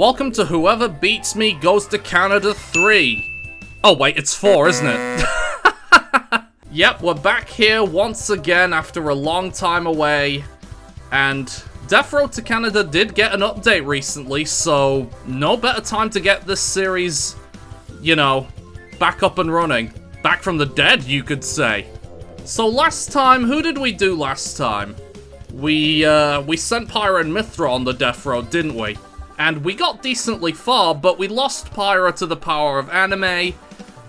Welcome to Whoever Beats Me Goes to Canada 3. Oh wait, it's 4, isn't it? Yep, we're back here once again after a long time away. And Death Road to Canada did get an update recently, so no better time to get this series, you know, back up and running. Back from the dead, you could say. So last time, who did we do last time? We sent Pyra and Mythra on the Death Road, didn't we? And we got decently far, but we lost Pyra to the power of anime,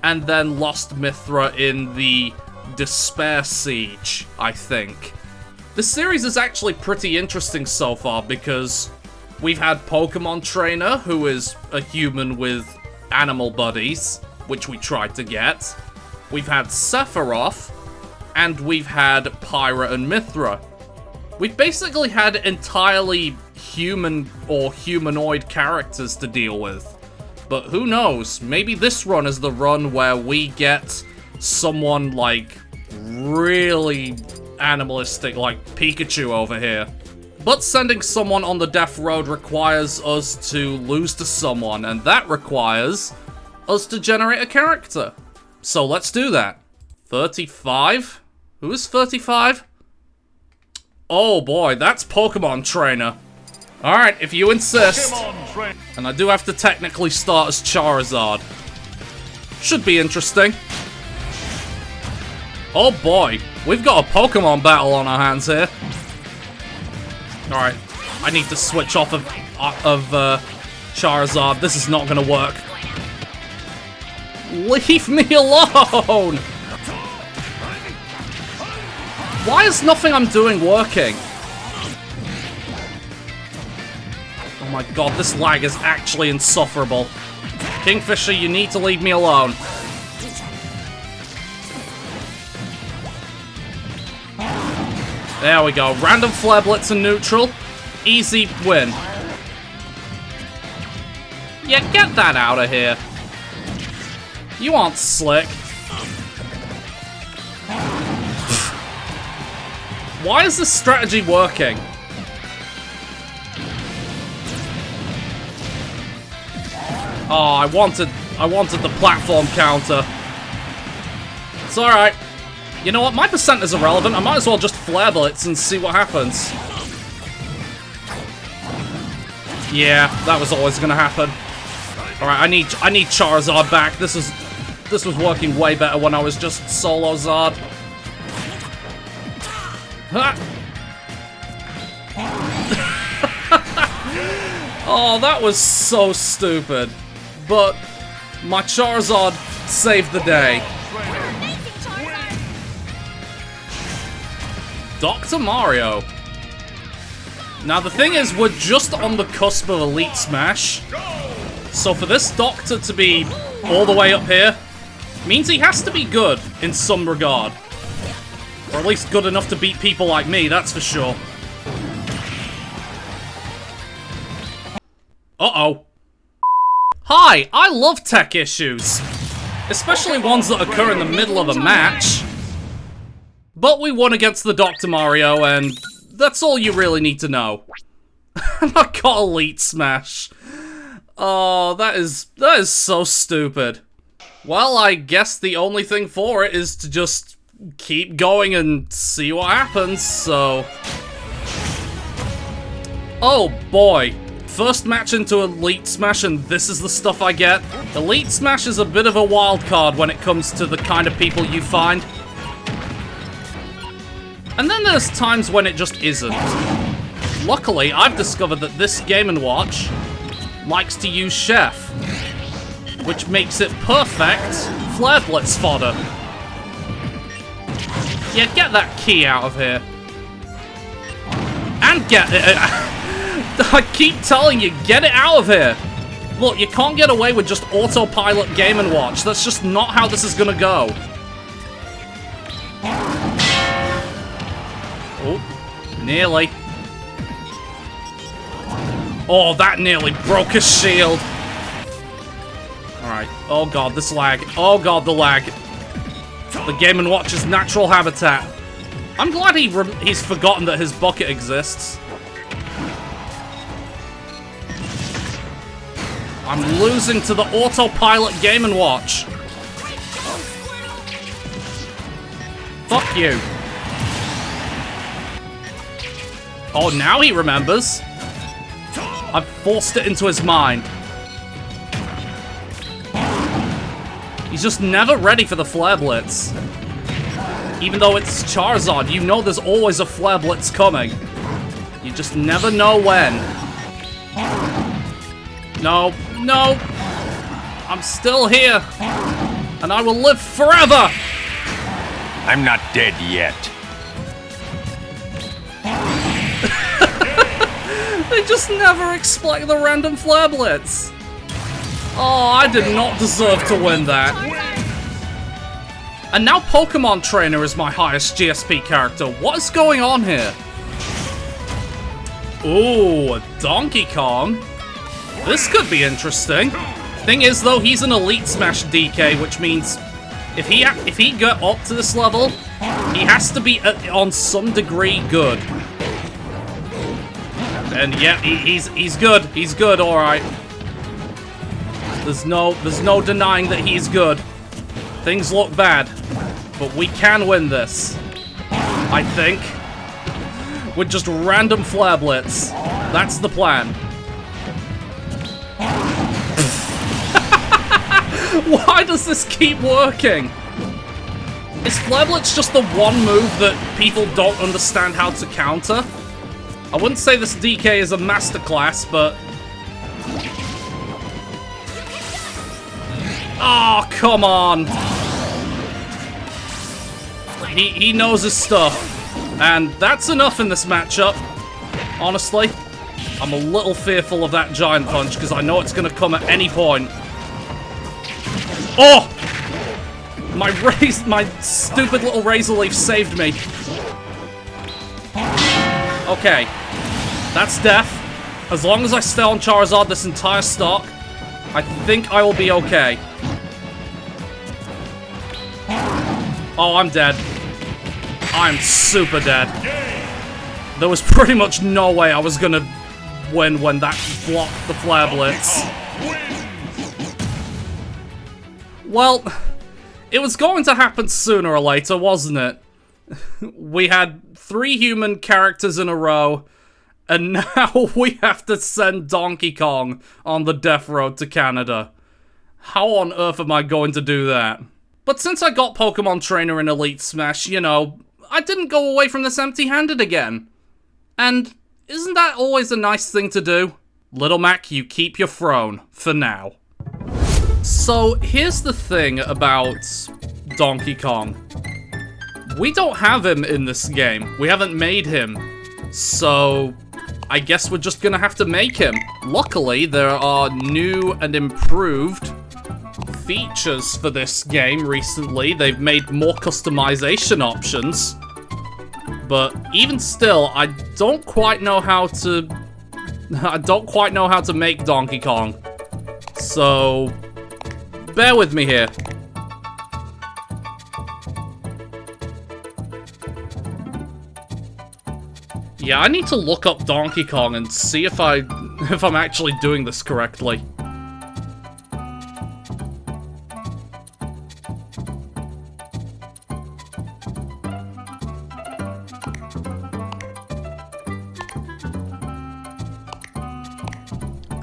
and then lost Mythra in the Despair Siege, I think. The series is actually pretty interesting so far, because we've had Pokemon Trainer, who is a human with animal buddies, which we tried to get. We've had Sephiroth, and we've had Pyra and Mythra. We've basically had entirely human or humanoid characters to deal with. But who knows, maybe this run is the run where we get someone like really animalistic, like Pikachu over here. But sending someone on the Death Road requires us to lose to someone, and that requires us to generate a character. So let's do that. 35? Who is 35? Oh boy, that's Pokemon Trainer. Alright, if you insist. And I do have to technically start as Charizard. Should be interesting. Oh boy, we've got a Pokemon battle on our hands here. Alright, I need to switch off of Charizard. This is not gonna work. Leave me alone! Why is nothing I'm doing working? Oh my god, this lag is actually insufferable. Kingfisher, you need to leave me alone. There we go. Random Flare Blitz and neutral. Easy win. Yeah, get that out of here. You aren't slick. Why is this strategy working? Oh, I wanted the platform counter. It's alright. You know what? My percent is irrelevant. I might as well just Flare Blitz and see what happens. Yeah, that was always gonna happen. Alright, I need Charizard back. This was working way better when I was just solo Zard. Oh, that was so stupid. But my Charizard saved the day. Dr. Mario. Now the thing is, we're just on the cusp of Elite Smash. So for this Doctor to be all the way up here, means he has to be good in some regard. Or at least good enough to beat people like me, that's for sure. Uh-oh. Hi, I love tech issues. Especially ones that occur in the middle of a match. But we won against the Dr. Mario, and that's all you really need to know. I got Elite Smash. Oh, that is so stupid. Well, I guess the only thing for it is to just keep going and see what happens, so... Oh boy. First match into Elite Smash and this is the stuff I get. Elite Smash is a bit of a wild card when it comes to the kind of people you find. And then there's times when it just isn't. Luckily, I've discovered that this Game & Watch likes to use Chef, which makes it perfect Flare Blitz fodder. Yeah, get that key out of here. And get it. I keep telling you, get it out of here. Look, you can't get away with just autopilot Game & Watch. That's just not how this is gonna go. Oh, nearly. Oh, that nearly broke his shield. Alright. Oh god, this lag. Oh god, the lag. The Game & Watch's natural habitat. I'm glad he's forgotten that his bucket exists. I'm losing to the autopilot Game & Watch. Fuck you. Oh, now he remembers. I've forced it into his mind. He's just never ready for the Flare Blitz. Even though it's Charizard, you know there's always a Flare Blitz coming. You just never know when. No, no. I'm still here. And I will live forever. I'm not dead yet. They just never explain the random Flare Blitz. Oh, I did not deserve to win that. And now Pokemon Trainer is my highest GSP character. What is going on here? Ooh, Donkey Kong. This could be interesting. Thing is, though, he's an Elite Smash DK, which means if he got up to this level, he has to be on some degree good. And yeah, he's good. He's good, all right. There's no denying that he's good. Things look bad, but we can win this. I think. With just random Flare Blitz. That's the plan. Why does this keep working? Is Flare Blitz just the one move that people don't understand how to counter? I wouldn't say this DK is a masterclass, but... Oh, come on! He knows his stuff. And that's enough in this matchup, honestly. I'm a little fearful of that Giant Punch, because I know it's going to come at any point. Oh! My stupid little Razor Leaf saved me. Okay. That's death. As long as I stay on Charizard this entire stock, I think I will be okay. Oh, I'm dead. I'm super dead. There was pretty much no way I was gonna win when that blocked the Flare Blitz. Well, it was going to happen sooner or later, wasn't it? We had 3 human characters in a row, and now we have to send Donkey Kong on the death road to Canada. How on earth am I going to do that? But since I got Pokemon Trainer in Elite Smash, you know, I didn't go away from this empty-handed again. And isn't that always a nice thing to do? Little Mac, you keep your throne, for now. So, here's the thing about Donkey Kong. We don't have him in this game. We haven't made him. So, I guess we're just gonna have to make him. Luckily, there are new and improved features for this game recently. They've made more customization options. But even still, I don't quite know how to make Donkey Kong. So, bear with me here. Yeah, I need to look up Donkey Kong and see if I'm actually doing this correctly.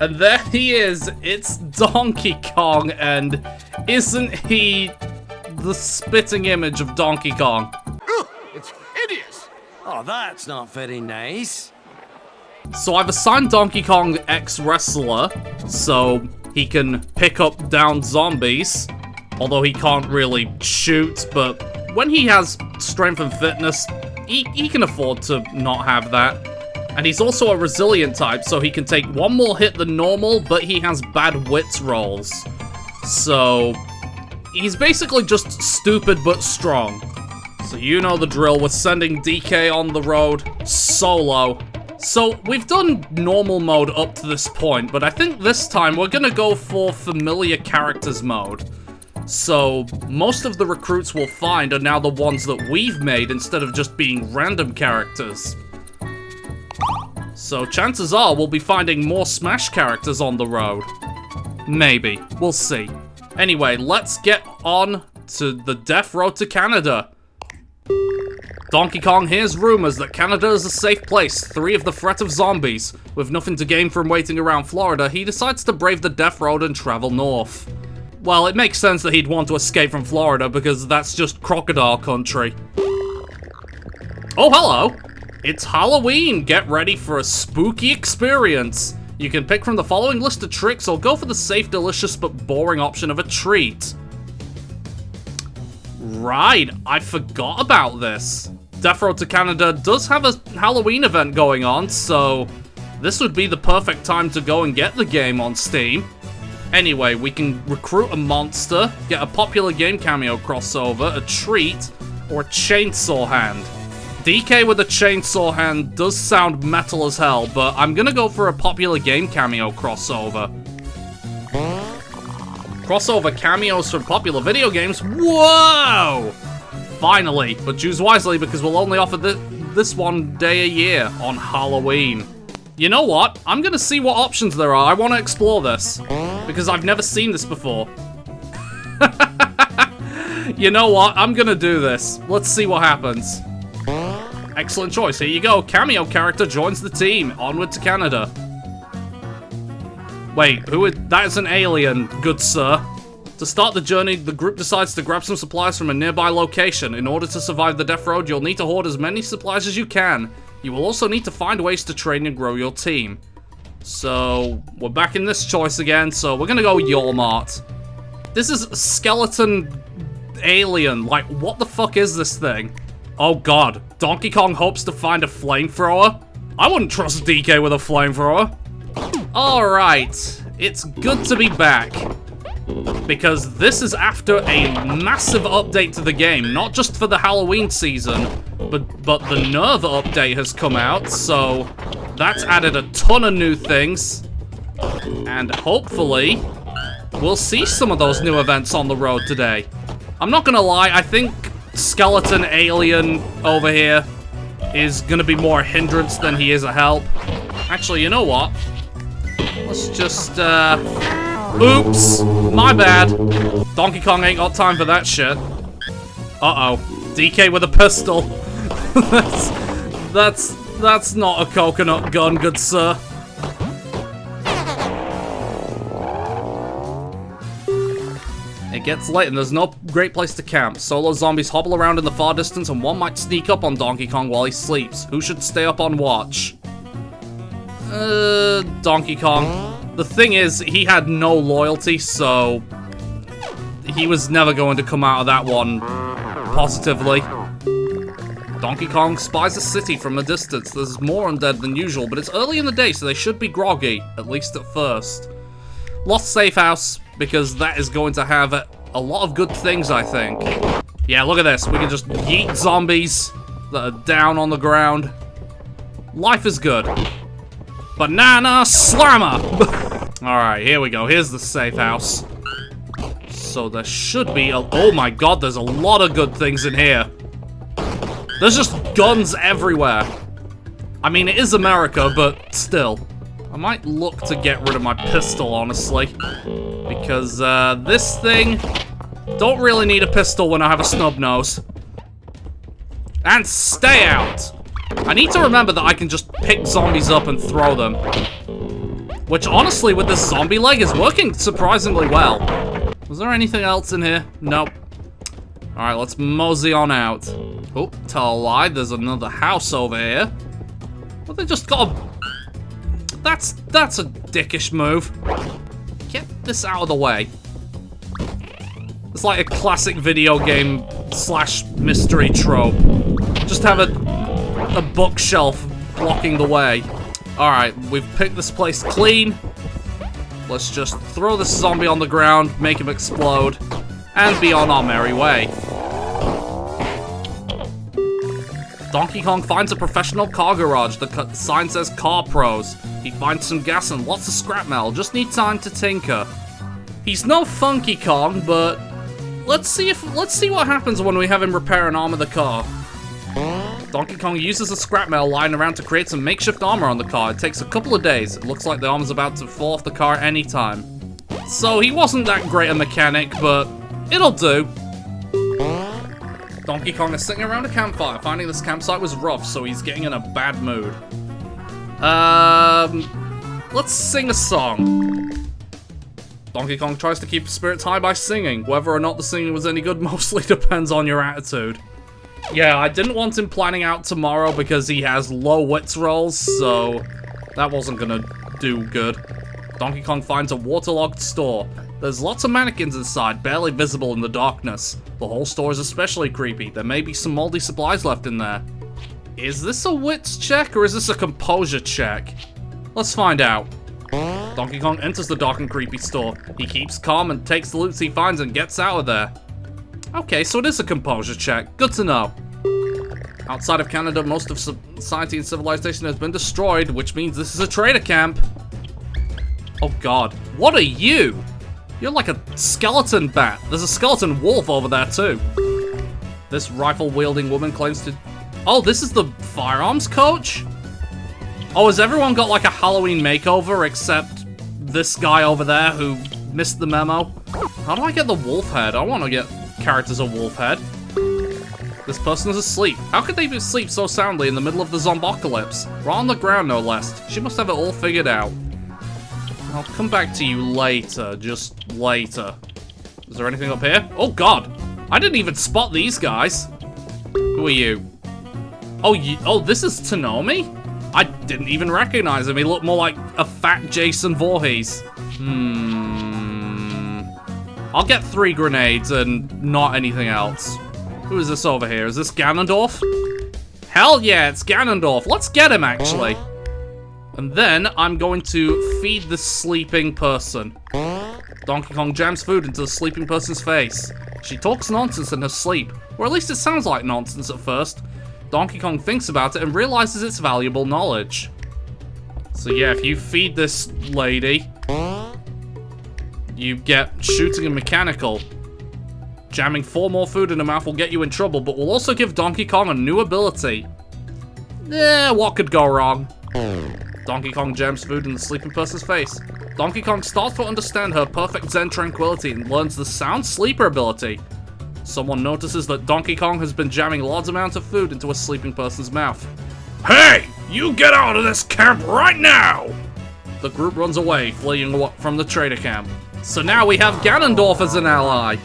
And there he is, it's Donkey Kong, and isn't he the spitting image of Donkey Kong? It's hideous! Oh, that's not very nice. So I've assigned Donkey Kong ex-wrestler, so he can pick up down zombies, although he can't really shoot, but when he has strength and fitness, he can afford to not have that. And he's also a resilient type, so he can take one more hit than normal, but he has bad wits rolls. So, he's basically just stupid but strong. So you know the drill, we're sending DK on the road, solo. So, we've done normal mode up to this point, but I think this time we're gonna go for familiar characters mode. So, most of the recruits we'll find are now the ones that we've made instead of just being random characters. So chances are we'll be finding more Smash characters on the road. Maybe. We'll see. Anyway, let's get on to the death road to Canada. Donkey Kong hears rumors that Canada is a safe place, free of the threat of zombies. With nothing to gain from waiting around Florida, he decides to brave the death road and travel north. Well, it makes sense that he'd want to escape from Florida because that's just crocodile country. Oh, hello! It's Halloween! Get ready for a spooky experience! You can pick from the following list of tricks or go for the safe, delicious, but boring option of a treat. Right, I forgot about this. Death Road to Canada does have a Halloween event going on, so this would be the perfect time to go and get the game on Steam. Anyway, we can recruit a monster, get a popular game cameo crossover, a treat, or a chainsaw hand. DK with a chainsaw hand does sound metal as hell, but I'm gonna go for a popular game cameo crossover. Crossover cameos from popular video games? Whoa! Finally, but choose wisely because we'll only offer this one day a year on Halloween. You know what? I'm gonna see what options there are. I want to explore this because I've never seen this before. You know what? I'm gonna do this. Let's see what happens. Excellent choice. Here you go. Cameo character joins the team. Onward to Canada. Wait, that is an alien, good sir. To start the journey, the group decides to grab some supplies from a nearby location. In order to survive the death road, you'll need to hoard as many supplies as you can. You will also need to find ways to train and grow your team. So, we're back in this choice again, so we're gonna go Walmart. This is a skeleton alien. Like, what the fuck is this thing? Oh god, Donkey Kong hopes to find a flamethrower? I wouldn't trust DK with a flamethrower. Alright, it's good to be back. Because this is after a massive update to the game, not just for the Halloween season, but the Nerve update has come out, so that's added a ton of new things. And hopefully, we'll see some of those new events on the road today. I'm not gonna lie, I think Skeleton Alien over here is gonna be more a hindrance than he is a help. Actually, you know what? Let's just, oops! My bad. Donkey Kong ain't got time for that shit. Uh-oh. DK with a pistol. That's not a coconut gun, good sir. It gets late and there's no great place to camp. Solo zombies hobble around in the far distance and one might sneak up on Donkey Kong while he sleeps. Who should stay up on watch? Donkey Kong. The thing is, he had no loyalty, so he was never going to come out of that one positively. Donkey Kong spies a city from a distance. There's more undead than usual, but it's early in the day, so they should be groggy, at least at first. Lost Safe House, because that is going to have a lot of good things, I think. Yeah, look at this. We can just yeet zombies that are down on the ground. Life is good. Banana Slammer! Alright, here we go. Here's the safe house. So there should be oh my god, there's a lot of good things in here. There's just guns everywhere. I mean, it is America, but still. I might look to get rid of my pistol, honestly. Because, this thing... Don't really need a pistol when I have a snub nose. And stay out! I need to remember that I can just pick zombies up and throw them. Which, honestly, with this zombie leg is working surprisingly well. Was there anything else in here? Nope. Alright, let's mosey on out. Oh, tell a lie, there's another house over here. Well, they just got a... That's a dickish move. Get this out of the way. It's like a classic video game / mystery trope. Just have a bookshelf blocking the way. Alright, we've picked this place clean. Let's just throw this zombie on the ground, make him explode, and be on our merry way. Donkey Kong finds a professional car garage. The sign says Car Pros. He finds some gas and lots of scrap metal. Just need time to tinker. He's no Funky Kong, but let's see what happens when we have him repair an arm of the car. Donkey Kong uses the scrap metal lying around to create some makeshift armor on the car. It takes a couple of days. It looks like the armor's about to fall off the car anytime. So he wasn't that great a mechanic, but it'll do. Donkey Kong is sitting around a campfire, finding this campsite was rough, so he's getting in a bad mood. Let's sing a song. Donkey Kong tries to keep his spirits high by singing. Whether or not the singing was any good mostly depends on your attitude. Yeah, I didn't want him planning out tomorrow because he has low wits rolls, so that wasn't gonna do good. Donkey Kong finds a waterlogged store. There's lots of mannequins inside, barely visible in the darkness. The whole store is especially creepy. There may be some moldy supplies left in there. Is this a wits check or is this a composure check? Let's find out. Donkey Kong enters the dark and creepy store. He keeps calm and takes the loot he finds and gets out of there. Okay, so it is a composure check. Good to know. Outside of Canada, most of society and civilization has been destroyed, which means this is a trader camp. Oh god, what are you? You're like a skeleton bat. There's a skeleton wolf over there too. This rifle-wielding woman claims to... Oh, this is the firearms coach? Oh, has everyone got like a Halloween makeover except this guy over there who missed the memo? How do I get the wolf head? I want to get characters a wolf head. This person is asleep. How could they be asleep so soundly in the middle of the zombocalypse? Right on the ground, no less. She must have it all figured out. I'll come back to you later, just later. Is there anything up here? Oh god! I didn't even spot these guys. Who are you? Oh, this is Tanomi? I didn't even recognize him. He looked more like a fat Jason Voorhees. I'll get 3 grenades and not anything else. Who is this over here? Is this Ganondorf? Hell yeah, it's Ganondorf. Let's get him, actually. And then I'm going to feed the sleeping person. Donkey Kong jams food into the sleeping person's face. She talks nonsense in her sleep, or at least it sounds like nonsense at first. Donkey Kong thinks about it and realizes it's valuable knowledge. So yeah, if you feed this lady, you get shooting and mechanical. Jamming 4 more food in her mouth will get you in trouble, but will also give Donkey Kong a new ability. What could go wrong? Donkey Kong jams food in the sleeping person's face. Donkey Kong starts to understand her perfect Zen tranquility and learns the sound sleeper ability. Someone notices that Donkey Kong has been jamming large amounts of food into a sleeping person's mouth. Hey! You get out of this camp right now! The group runs away, fleeing from the trader camp. So now we have Ganondorf as an ally.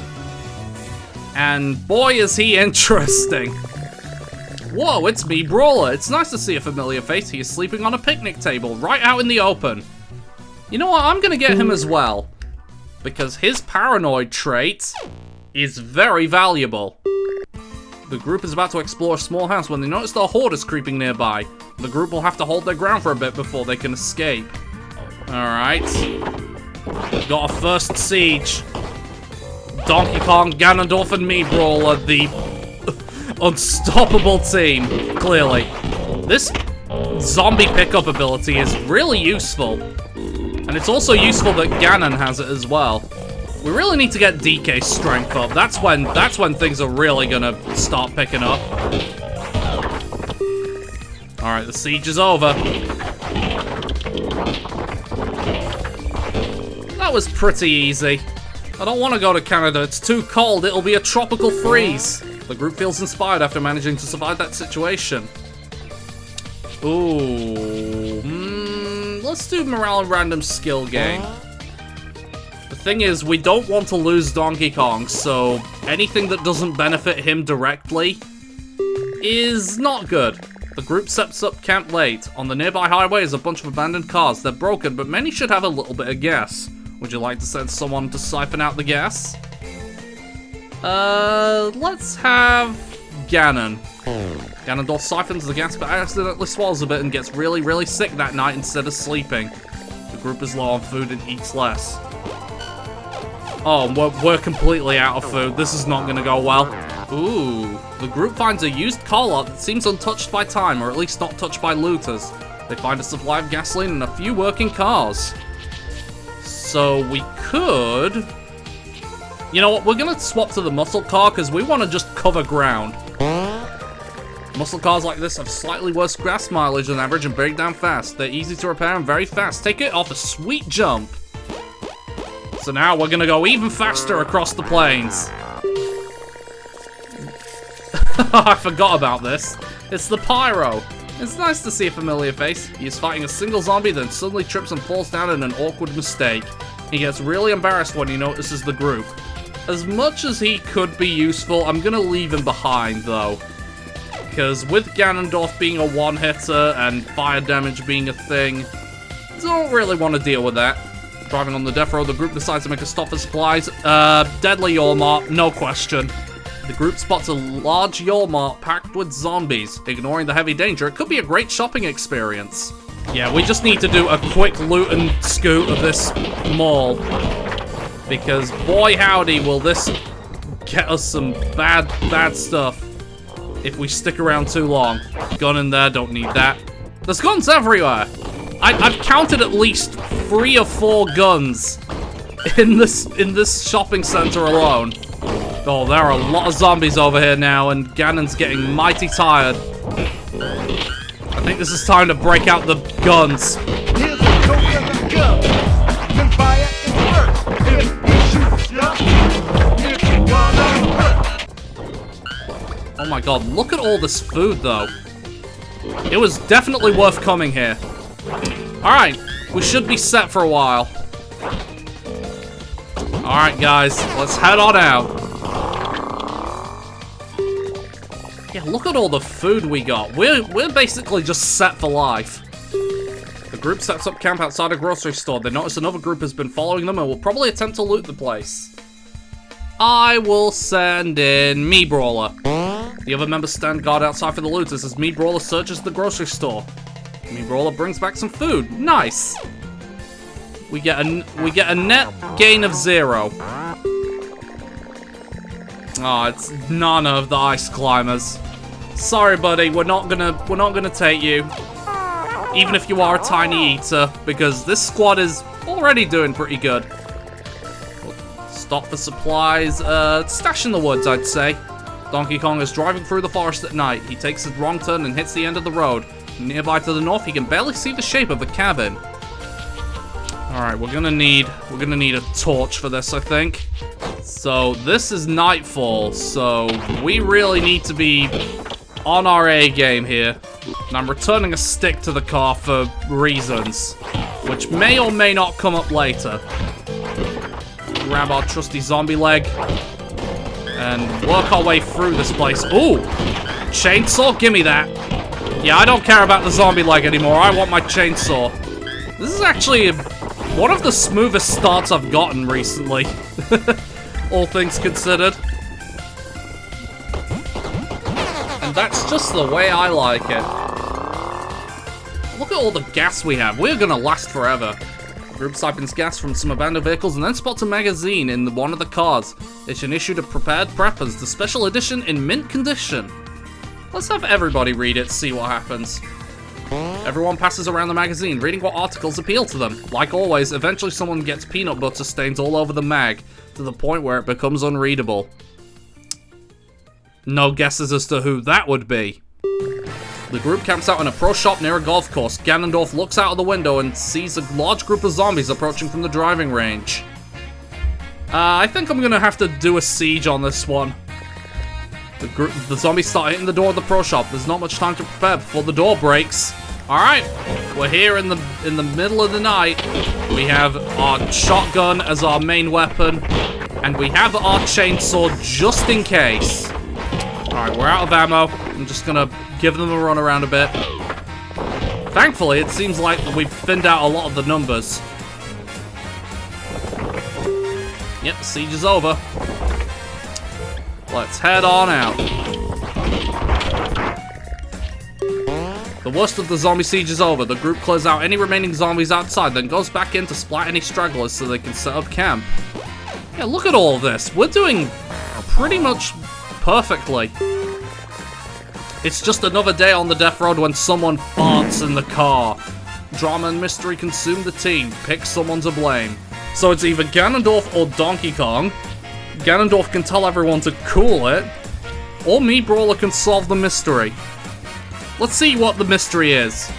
And boy is he interesting. Whoa, it's me, Brawler. It's nice to see a familiar face. He is sleeping on a picnic table, right out in the open. You know what, I'm gonna get him as well. Because his paranoid trait is very valuable. The group is about to explore a small house when they notice the horde is creeping nearby. The group will have to hold their ground for a bit before they can escape. Alright. Got a first siege. Donkey Kong, Ganondorf, and me, Brawler, the unstoppable team, clearly. This zombie pickup ability is really useful. And it's also useful that Ganon has it as well. We really need to get DK's strength up. That's when things are really gonna start picking up. Alright, the siege is over. That was pretty easy. I don't want to go to Canada. It's too cold. It'll be a tropical freeze. The group feels inspired after managing to survive that situation. Ooh. Let's do morale and random skill game. The thing is, we don't want to lose Donkey Kong, so anything that doesn't benefit him directly is not good. The group sets up camp late. On the nearby highway is a bunch of abandoned cars. They're broken, but many should have a little bit of gas. Would you like to send someone to siphon out the gas? Let's have Ganon. Ganondorf siphons the gas but accidentally swallows a bit and gets really, really sick that night instead of sleeping. The group is low on food and eats less. Oh, we're completely out of food. This is not gonna go well. Ooh. The group finds a used car lot that seems untouched by time, or at least not touched by looters. They find a supply of gasoline and a few working cars. So we could... You know what, we're gonna swap to the muscle car because we want to just cover ground. Muscle cars like this have slightly worse gas mileage than average and break down fast. They're easy to repair and very fast. Take it off a sweet jump. So now we're gonna go even faster across the plains. I forgot about this. It's the Pyro. It's nice to see a familiar face. He's fighting a single zombie, then suddenly trips and falls down in an awkward mistake. He gets really embarrassed when he notices the group. As much as he could be useful, I'm gonna leave him behind, though. Because with Ganondorf being a one-hitter and fire damage being a thing, don't really want to deal with that. Driving on the death road, the group decides to make a stop for supplies. Deadly Yormart, no question. The group spots a large Yormart packed with zombies. Ignoring the heavy danger, it could be a great shopping experience. Yeah, we just need to do a quick loot and scoot of this mall. Because boy howdy will this get us some bad stuff if we stick around too long. Gun in there, don't need that. There's guns everywhere. I've counted at least 3 or 4 guns in this shopping center alone. Oh, there are a lot of zombies over here now, and Ganon's getting mighty tired. I think this is time to break out the guns. Here's a token of gun. You can fire it first. If you shoot stuff, it's gonna hurt. Oh my god, look at all this food, though. It was definitely worth coming here. Alright, we should be set for a while. Alright, guys, let's head on out. Yeah, look at all the food we got. We're basically just set for life. The group sets up camp outside a grocery store. They notice another group has been following them and will probably attempt to loot the place. I will send in Me Brawler. The other members stand guard outside for the looters as Me Brawler searches the grocery store. Me Brawler brings back some food. Nice. We get a net gain of 0. Oh, it's none of the ice climbers. Sorry, buddy, we're not gonna take you. Even if you are a tiny eater, because this squad is already doing pretty good. Stop for supplies. Stash in the woods, I'd say. Donkey Kong is driving through the forest at night. He takes a wrong turn and hits the end of the road. Nearby to the north, he can barely see the shape of a cabin. Alright, we're gonna need a torch for this, I think. So this is nightfall, so we really need to be on our A game here. And I'm returning a stick to the car for reasons, which may or may not come up later. Grab our trusty zombie leg and work our way through this place. Ooh! Chainsaw, gimme that. Yeah, I don't care about the zombie leg anymore. I want my chainsaw. This is actually one of the smoothest starts I've gotten recently. All things considered. And that's just the way I like it. Look at all the gas we have. We're gonna last forever. The group siphons gas from some abandoned vehicles and then spots a magazine in one of the cars. It's an issue to Prepared Preppers, the special edition in mint condition. Let's have everybody read it, see what happens. Everyone passes around the magazine, reading what articles appeal to them. Like always, eventually someone gets peanut butter stains all over the mag, to the point where it becomes unreadable. No guesses as to who that would be. The group camps out in a pro shop near a golf course. Ganondorf looks out of the window and sees a large group of zombies approaching from the driving range. I think I'm gonna have to do a siege on this one. The zombies start hitting the door of the pro shop. There's not much time to prepare before the door breaks. Alright, we're here in the middle of the night. We have our shotgun as our main weapon, and we have our chainsaw just in case. Alright, we're out of ammo. I'm just gonna give them a run around a bit. Thankfully, it seems like we've thinned out a lot of the numbers. Yep, siege is over. Let's head on out. The worst of the zombie siege is over. The group clears out any remaining zombies outside, then goes back in to splat any stragglers so they can set up camp. Yeah, look at all this. We're doing pretty much perfectly. It's just another day on the death road when someone farts in the car. Drama and mystery consume the team. Pick someone to blame. So it's either Ganondorf or Donkey Kong. Ganondorf can tell everyone to cool it, or Me Brawler can solve the mystery. Let's see what the mystery is.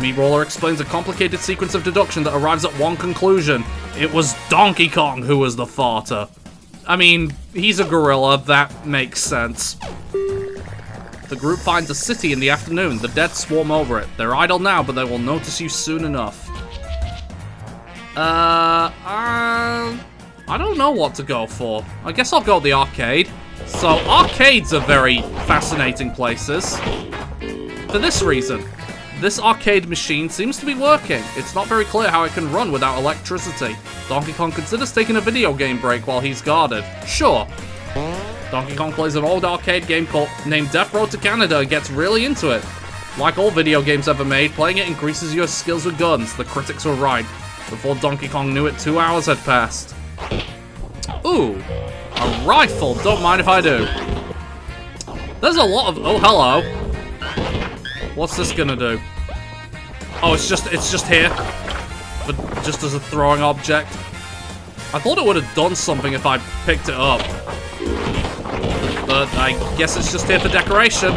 Meat Brawler explains a complicated sequence of deduction that arrives at one conclusion. It was Donkey Kong who was the farter. I mean, he's a gorilla, that makes sense. The group finds a city in the afternoon. The dead swarm over it. They're idle now, but they will notice you soon enough. I don't know what to go for. I guess I'll go the arcade. So, arcades are very fascinating places. For this reason. This arcade machine seems to be working. It's not very clear how it can run without electricity. Donkey Kong considers taking a video game break while he's guarded. Sure. Donkey Kong plays an old arcade game named Death Road to Canada and gets really into it. Like all video games ever made, playing it increases your skills with guns. The critics were right. Before Donkey Kong knew it, 2 hours had passed. Ooh, a rifle. Don't mind if I do. There's a lot of... Oh, hello. What's this gonna do? Oh, it's just here. But just as a throwing object. I thought it would have done something if I picked it up. But I guess it's just here for decoration.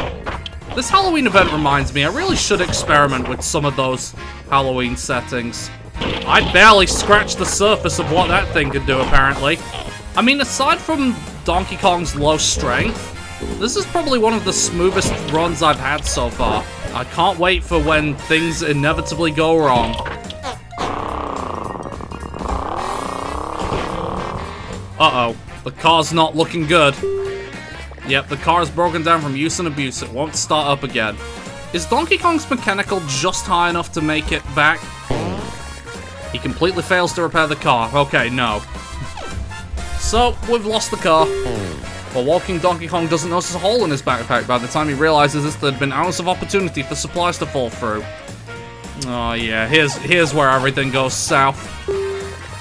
This Halloween event reminds me, I really should experiment with some of those Halloween settings. I barely scratched the surface of what that thing could do, apparently. I mean, aside from Donkey Kong's low strength, this is probably one of the smoothest runs I've had so far. I can't wait for when things inevitably go wrong. Uh-oh. The car's not looking good. Yep, the car is broken down from use and abuse. It won't start up again. Is Donkey Kong's mechanical just high enough to make it back? He completely fails to repair the car. Okay, no. So, we've lost the car. While walking, Donkey Kong doesn't notice a hole in his backpack. By the time he realizes this, there'd been hours of opportunity for supplies to fall through. Oh yeah, here's where everything goes south.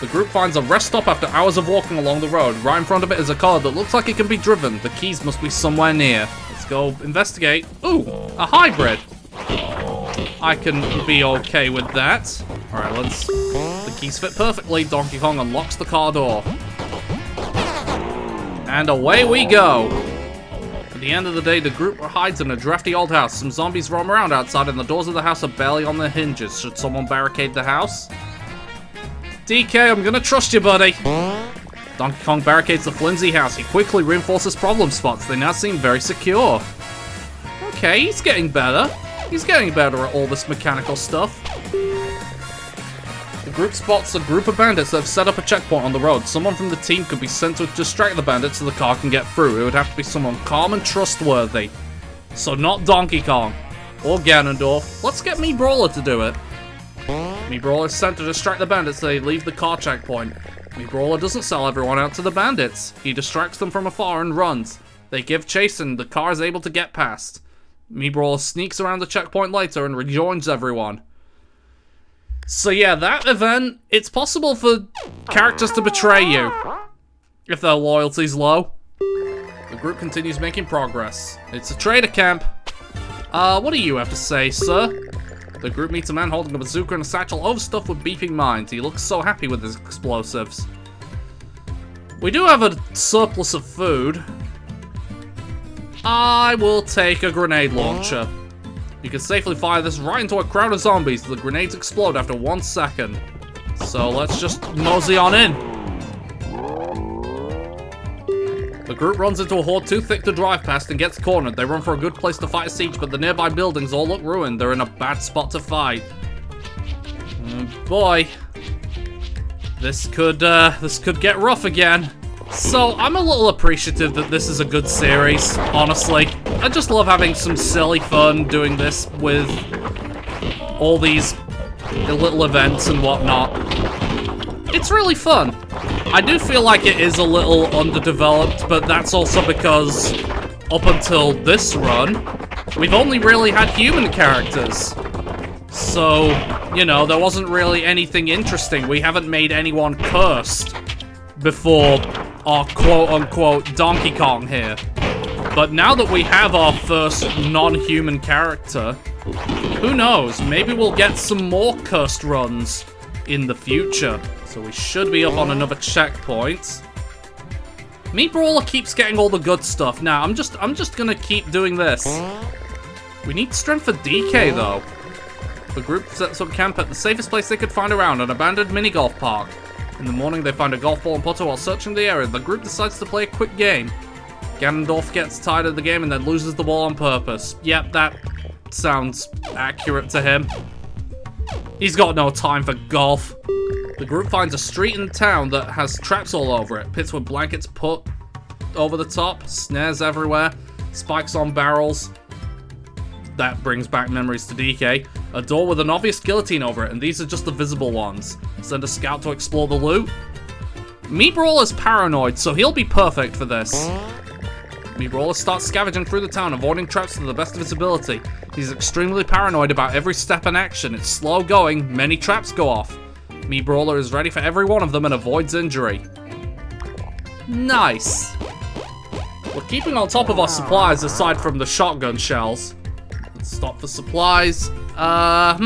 The group finds a rest stop after hours of walking along the road. Right in front of it is a car that looks like it can be driven. The keys must be somewhere near. Let's go investigate. Ooh, a hybrid. I can be okay with that. Alright, let's... The keys fit perfectly. Donkey Kong unlocks the car door. And away we go! At the end of the day, the group hides in a drafty old house. Some zombies roam around outside and the doors of the house are barely on their hinges. Should someone barricade the house? DK, I'm gonna trust you, buddy. Donkey Kong barricades the flimsy house. He quickly reinforces problem spots. They now seem very secure. Okay, he's getting better. He's getting better at all this mechanical stuff. The group spots a group of bandits that have set up a checkpoint on the road. Someone from the team could be sent to distract the bandits so the car can get through. It would have to be someone calm and trustworthy. So not Donkey Kong. Or Ganondorf. Let's get Meat Brawler to do it. Meat Brawler is sent to distract the bandits so they leave the car checkpoint. Meat Brawler doesn't sell everyone out to the bandits. He distracts them from afar and runs. They give chase and the car is able to get past. Meat Brawler sneaks around the checkpoint later and rejoins everyone. So yeah, that event, it's possible for characters to betray you if their loyalty's low. The group continues making progress. It's a trader camp. What do you have to say, sir? The group meets a man holding a bazooka and a satchel overstuffed with beeping mines. He looks so happy with his explosives. We do have a surplus of food. I will take a grenade launcher. You can safely fire this right into a crowd of zombies. The grenades explode after 1 second. So let's just mosey on in. The group runs into a horde too thick to drive past and gets cornered. They run for a good place to fight a siege, but the nearby buildings all look ruined. They're in a bad spot to fight. Boy. This could get rough again. So, I'm a little appreciative that this is a good series, honestly. I just love having some silly fun doing this with all these little events and whatnot. It's really fun. I do feel like it is a little underdeveloped, but that's also because up until this run, we've only really had human characters. So, you know, there wasn't really anything interesting. We haven't made anyone cursed before our quote-unquote Donkey Kong here. But now that we have our first non-human character, who knows? Maybe we'll get some more cursed runs in the future. So we should be up on another checkpoint. Meat Brawler keeps getting all the good stuff. Now, I'm just gonna keep doing this. We need strength for DK, though. The group sets up camp at the safest place they could find around, an abandoned mini-golf park. In the morning, they find a golf ball and putter while searching the area. The group decides to play a quick game. Ganondorf gets tired of the game and then loses the ball on purpose. Yep, that sounds accurate to him. He's got no time for golf. The group finds a street in town that has traps all over it. Pits with blankets put over the top, snares everywhere, spikes on barrels. That brings back memories to DK. A door with an obvious guillotine over it, and these are just the visible ones. Send a scout to explore the loot. Meatbrawler's paranoid, so he'll be perfect for this. Meatbrawler starts scavenging through the town, avoiding traps to the best of his ability. He's extremely paranoid about every step and action. It's slow going, many traps go off. Meatbrawler is ready for every one of them and avoids injury. Nice. We're keeping on top of our supplies aside from the shotgun shells. Let's stop for supplies. How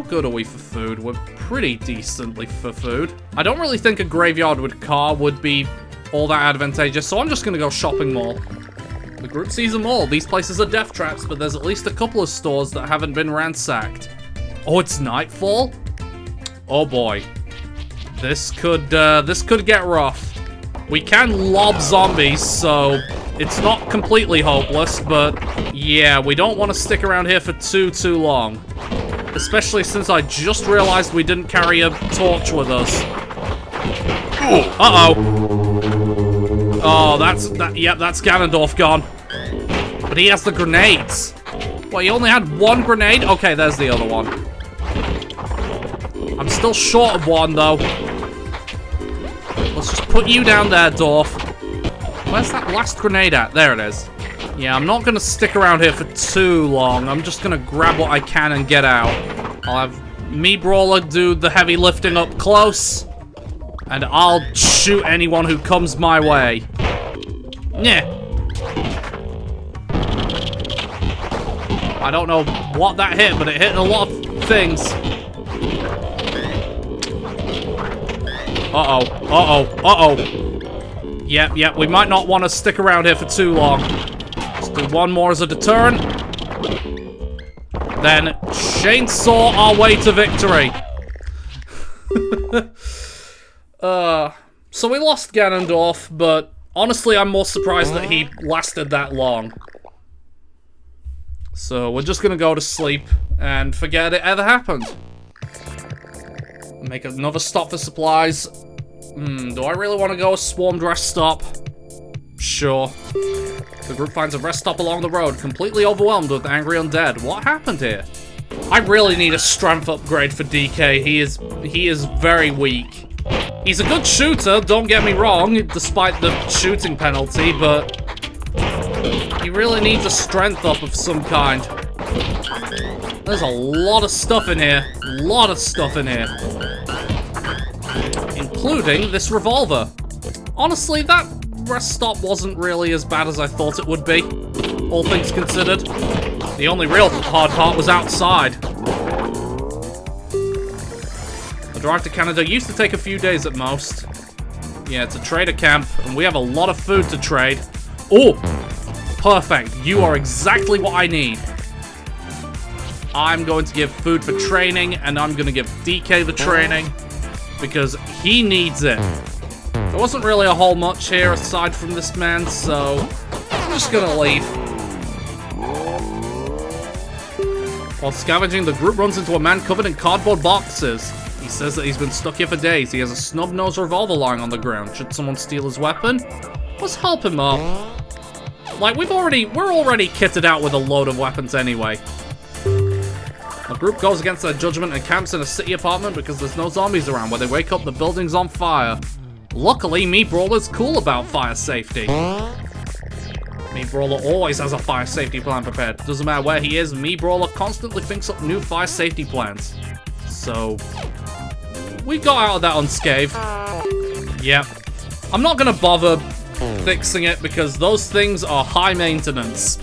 good are we for food? We're pretty decently for food. I don't really think a graveyard with car would be all that advantageous, so I'm just gonna go shopping mall. The group sees them all. These places are death traps, but there's at least a couple of stores that haven't been ransacked. Oh, it's nightfall? Oh boy. This could get rough. We can lob zombies, so it's not completely hopeless, but yeah, we don't want to stick around here for too long. Especially since I just realized we didn't carry a torch with us. Uh-oh. Oh, that's Ganondorf gone. But he has the grenades. Well, he only had one grenade? Okay, there's the other one. I'm still short of one, though. Let's just put you down there, Dorf. Where's that last grenade at? There it is. Yeah, I'm not gonna stick around here for too long. I'm just gonna grab what I can and get out. I'll have Meatbrawler do the heavy lifting up close. And I'll shoot anyone who comes my way. Yeah. I don't know what that hit, but it hit a lot of things. Uh-oh. Uh-oh. Uh-oh. Yep, we might not want to stick around here for too long. Let's do one more as a deterrent. Then chainsaw our way to victory. So we lost Ganondorf, but honestly, I'm more surprised that he lasted that long. So we're just gonna go to sleep and forget it ever happened. Make another stop for supplies. Do I really want to go a swarmed rest stop? Sure. The group finds a rest stop along the road, completely overwhelmed with angry undead. What happened here? I really need a strength upgrade for DK. He is very weak. He's a good shooter, don't get me wrong, despite the shooting penalty, but he really needs a strength up of some kind. There's a lot of stuff in here. Including this revolver. Honestly, that rest stop wasn't really as bad as I thought it would be, all things considered. The only real hard part was outside. The drive to Canada used to take a few days at most. Yeah, it's a trader camp, and we have a lot of food to trade. Oh, perfect. You are exactly what I need. I'm going to give food for training, and I'm going to give DK the training, because he needs it. There wasn't really a whole much here aside from this man, so I'm just going to leave. While scavenging, the group runs into a man covered in cardboard boxes. He says that he's been stuck here for days. He has a snub-nosed revolver lying on the ground. Should someone steal his weapon? Let's help him up. Like, we're already kitted out with a load of weapons anyway. The group goes against their judgment and camps in a city apartment because there's no zombies around. When they wake up, the building's on fire. Luckily, Meatbrawler's cool about fire safety. Meatbrawler always has a fire safety plan prepared. Doesn't matter where he is, Meatbrawler constantly thinks up new fire safety plans. So, we got out of that unscathed. Yep. I'm not gonna bother fixing it because those things are high maintenance.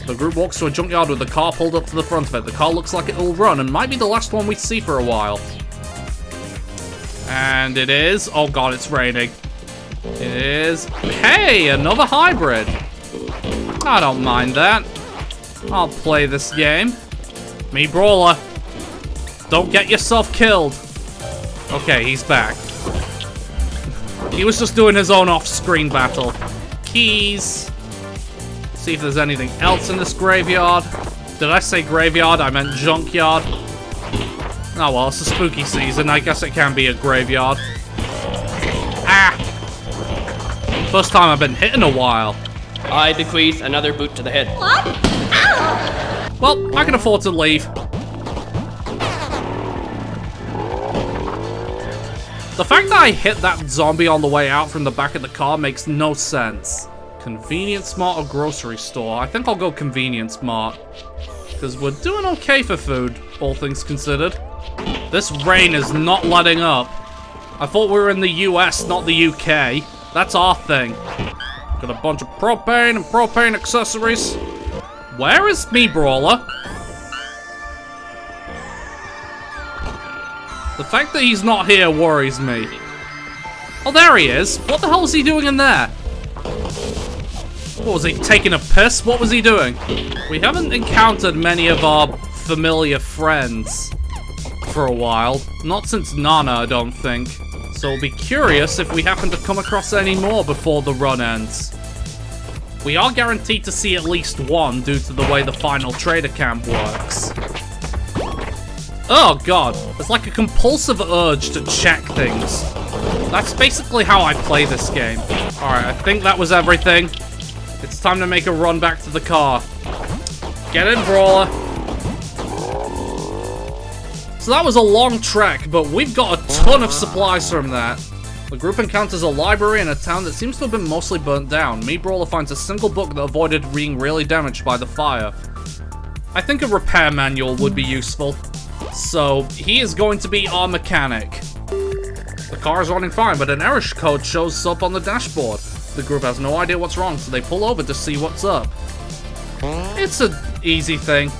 The group walks to a junkyard with the car pulled up to the front of it. The car looks like it'll run and might be the last one we see for a while. And it is. Oh god, it's raining. It is. Hey, another hybrid. I don't mind that. I'll play this game. Me Brawler. Don't get yourself killed. Okay, he's back. He was just doing his own off-screen battle. Keys. See if there's anything else in this graveyard. Did I say graveyard? I meant junkyard. Oh well, it's a spooky season. I guess it can be a graveyard. Ah! First time I've been hit in a while. I bequeath another boot to the head. What? Ow! Well, I can afford to leave. The fact that I hit that zombie on the way out from the back of the car makes no sense. Convenience Mart or grocery store? I think I'll go Convenience Mart. Because we're doing okay for food, all things considered. This rain is not letting up. I thought we were in the US, not the UK. That's our thing. Got a bunch of propane and propane accessories. Where is me Brawler? The fact that he's not here worries me. Oh, there he is. What the hell was he doing in there? What was he, taking a piss? What was he doing? We haven't encountered many of our familiar friends for a while. Not since Nana, I don't think. So I'll be curious if we happen to come across any more before the run ends. We are guaranteed to see at least one due to the way the final trader camp works. Oh god, it's like a compulsive urge to check things. That's basically how I play this game. Alright, I think that was everything. It's time to make a run back to the car. Get in, Brawler. So that was a long trek, but we've got a ton of supplies from that. The group encounters a library in a town that seems to have been mostly burnt down. Me Brawler finds a single book that avoided being really damaged by the fire. I think a repair manual would be useful. So, he is going to be our mechanic. The car is running fine, but an error code shows up on the dashboard. The group has no idea what's wrong, so they pull over to see what's up. It's an easy thing.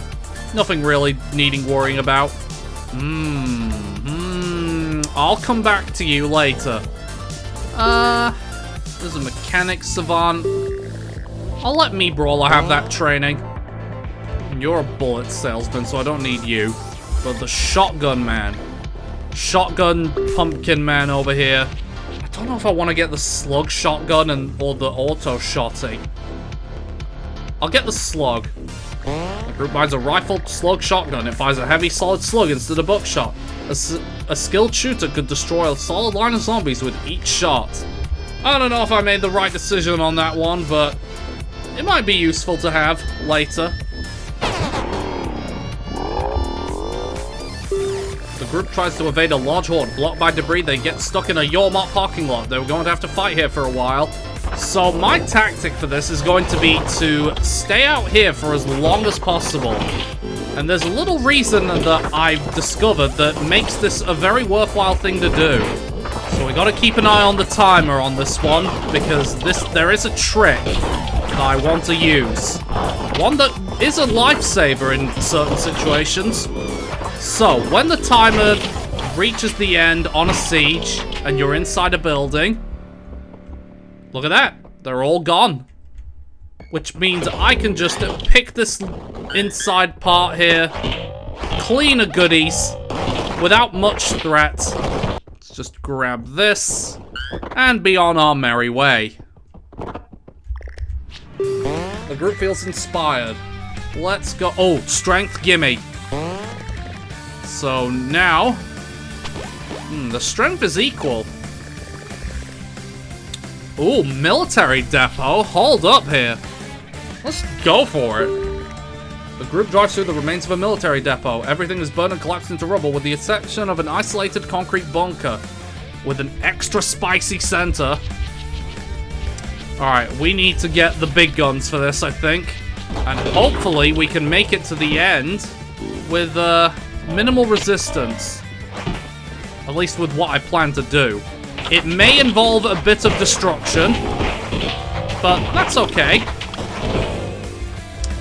Nothing really needing worrying about. I'll come back to you later. There's a mechanic savant. I'll let me Brawler have that training. You're a bullet salesman, so I don't need you. But the shotgun man. Shotgun pumpkin man over here. I don't know if I want to get the slug shotgun or the auto shotty. I'll get the slug. The group buys a rifled slug shotgun. It fires a heavy solid slug instead of buckshot. A skilled shooter could destroy a solid line of zombies with each shot. I don't know if I made the right decision on that one, but it might be useful to have later. The group tries to evade a large horde. Blocked by debris, they get stuck in a Yormart parking lot. They're going to have to fight here for a while. So my tactic for this is going to be to stay out here for as long as possible. And there's a little reason that I've discovered that makes this a very worthwhile thing to do. So we gotta keep an eye on the timer on this one, because there is a trick that I want to use. One that is a lifesaver in certain situations. So, when the timer reaches the end on a siege, and you're inside a building, look at that, they're all gone. Which means I can just pick this inside part here, clean a goodies, without much threat. Let's just grab this, and be on our merry way. The group feels inspired. Let's go. Oh, strength, gimme. So now, the strength is equal. Ooh, military depot. Hold up here. Let's go for it. The group drives through the remains of a military depot. Everything is burned and collapsed into rubble with the exception of an isolated concrete bunker with an extra spicy center. Alright, we need to get the big guns for this, I think. And hopefully we can make it to the end with minimal resistance. At least with what I plan to do. It may involve a bit of destruction, but that's okay.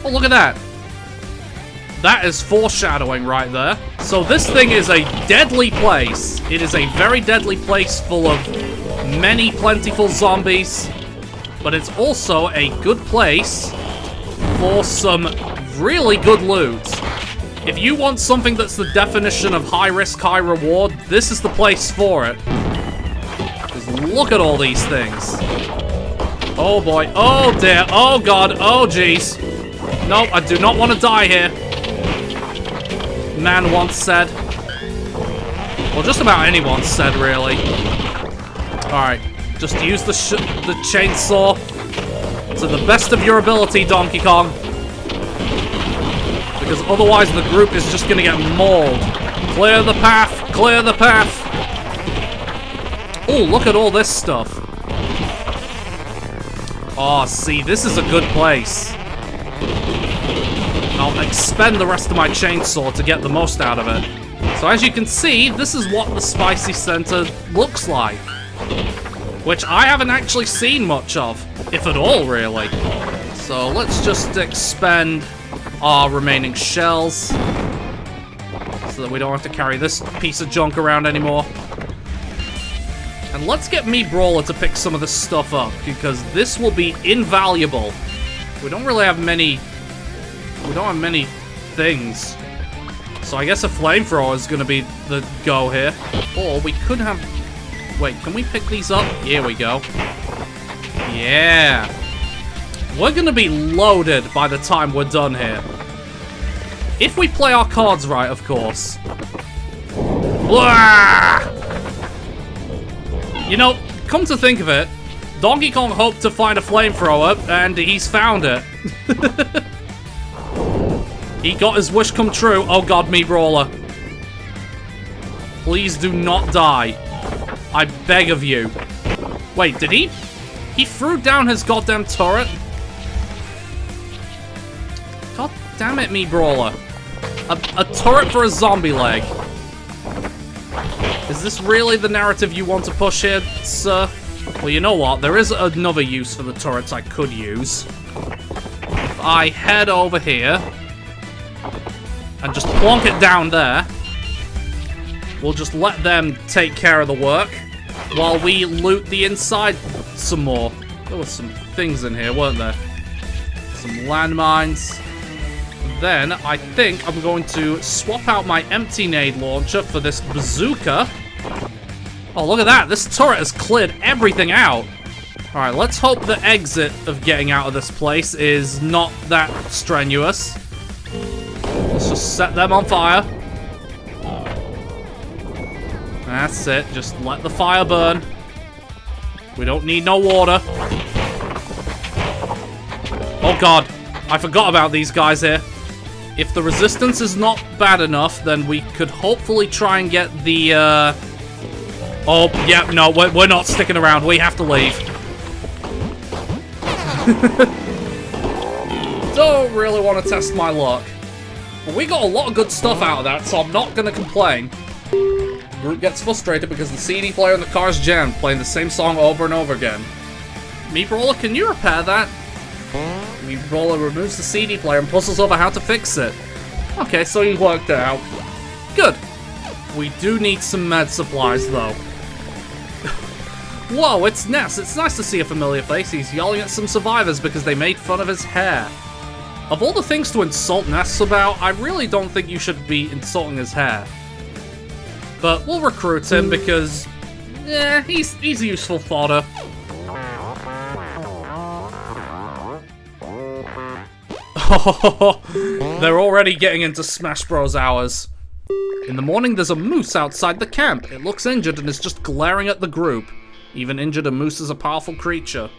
Oh, look at that. That is foreshadowing right there. So this thing is a deadly place. It is a very deadly place full of many plentiful zombies, but it's also a good place for some really good loot. If you want something that's the definition of high risk, high reward, this is the place for it. Because look at all these things. Oh boy, oh dear, oh god, oh jeez. Nope, I do not want to die here. Man once said. Well, just about anyone said, really. Alright, just use the chainsaw to the best of your ability, Donkey Kong. Because otherwise the group is just gonna get mauled. Clear the path! Clear the path! Oh, look at all this stuff. Oh, see, this is a good place. I'll expend the rest of my chainsaw to get the most out of it. So as you can see, this is what the Spicy Center looks like. Which I haven't actually seen much of, if at all, really. So let's just expend our remaining shells so that we don't have to carry this piece of junk around anymore. And let's get me Brawler to pick some of this stuff up, because this will be invaluable. We don't really have many... We don't have many things. So I guess a flamethrower is going to be the go here. Or we could have... Wait, can we pick these up? Here we go. Yeah. We're going to be loaded by the time we're done here. If we play our cards right, of course. Blah! You know, come to think of it, Donkey Kong hoped to find a flamethrower, and he's found it. He got his wish come true. Oh god, me Brawler. Please do not die. I beg of you. Wait, did he? He threw down his goddamn turret? God damn it, me Brawler. A turret for a zombie leg. Is this really the narrative you want to push here, sir? Well, you know what? There is another use for the turrets I could use. If I head over here and just plonk it down there, we'll just let them take care of the work while we loot the inside some more. There were some things in here, weren't there? Some landmines. Then, I think I'm going to swap out my empty nade launcher for this bazooka. Oh, look at that. This turret has cleared everything out. Alright, let's hope the exit of getting out of this place is not that strenuous. Let's just set them on fire. That's it. Just let the fire burn. We don't need no water. Oh god. I forgot about these guys here. If the resistance is not bad enough, then we could hopefully try and get the, Oh, yeah, no, we're not sticking around. We have to leave. Don't really want to test my luck. But we got a lot of good stuff out of that, so I'm not going to complain. The group gets frustrated because the CD player in the car is jammed, playing the same song over and over again. Me Brawler, can you repair that? Me Brawler removes the CD player and puzzles over how to fix it. Okay, so you worked it out. Good. We do need some med supplies, though. Whoa, it's Ness. It's nice to see a familiar face. He's yelling at some survivors because they made fun of his hair. Of all the things to insult Ness about, I really don't think you should be insulting his hair. But we'll recruit him because, yeah, he's useful fodder. They're already getting into Smash Bros. Hours. In the morning, there's a moose outside the camp. It looks injured and is just glaring at the group. Even injured, a moose is a powerful creature.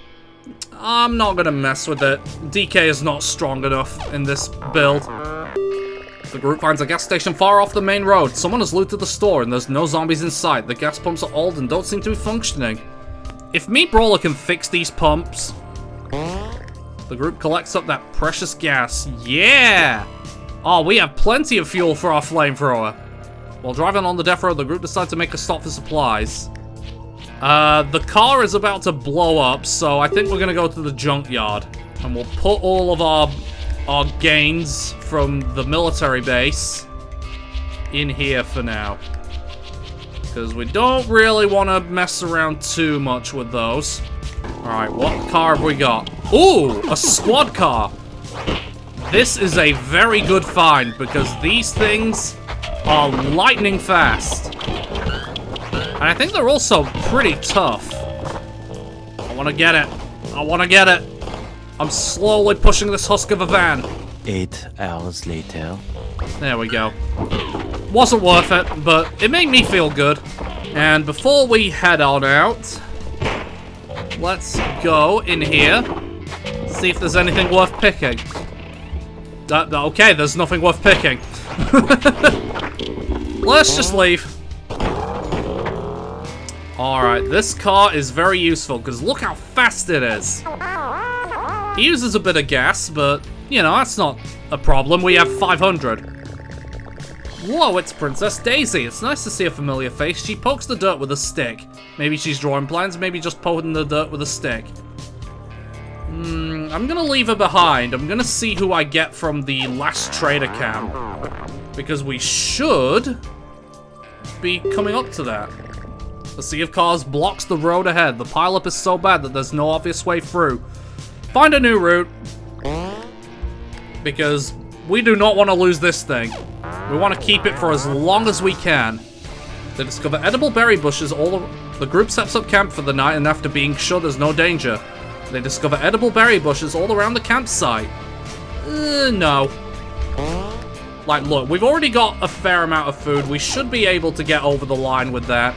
I'm not gonna mess with it. DK is not strong enough in this build. The group finds a gas station far off the main road. Someone has looted the store and there's no zombies in sight. The gas pumps are old and don't seem to be functioning. If me Brawler can fix these pumps... The group collects up that precious gas. Yeah! Oh, we have plenty of fuel for our flamethrower. While driving on the death road, the group decides to make a stop for supplies. The car is about to blow up, so I think we're gonna go to the junkyard. And we'll put all of our gains from the military base in here for now. Because we don't really want to mess around too much with those. Alright, what car have we got? Ooh, a squad car. This is a very good find because these things are lightning fast. And I think they're also pretty tough. I want to get it. I want to get it. I'm slowly pushing this husk of a van. 8 hours later. There we go. Wasn't worth it, but it made me feel good. And before we head on out, let's go in here. See if there's anything worth picking. Okay, there's nothing worth picking. Let's just leave. Alright, this car is very useful, because look how fast it is. He uses a bit of gas, but, you know, that's not a problem. We have 500. Whoa, it's Princess Daisy. It's nice to see a familiar face. She pokes the dirt with a stick. Maybe she's drawing plans, maybe just poking the dirt with a stick. I'm gonna leave her behind. I'm gonna see who I get from the last trader camp. Because we should be coming up to that. The sea of cars blocks the road ahead. The pileup is so bad that there's no obvious way through. Find a new route. Because we do not want to lose this thing. We want to keep it for as long as we can. They discover edible berry bushes all. The group sets up camp for the night, and after being sure there's no danger, they discover edible berry bushes all around the campsite. No. Like, look, we've already got a fair amount of food. We should be able to get over the line with that.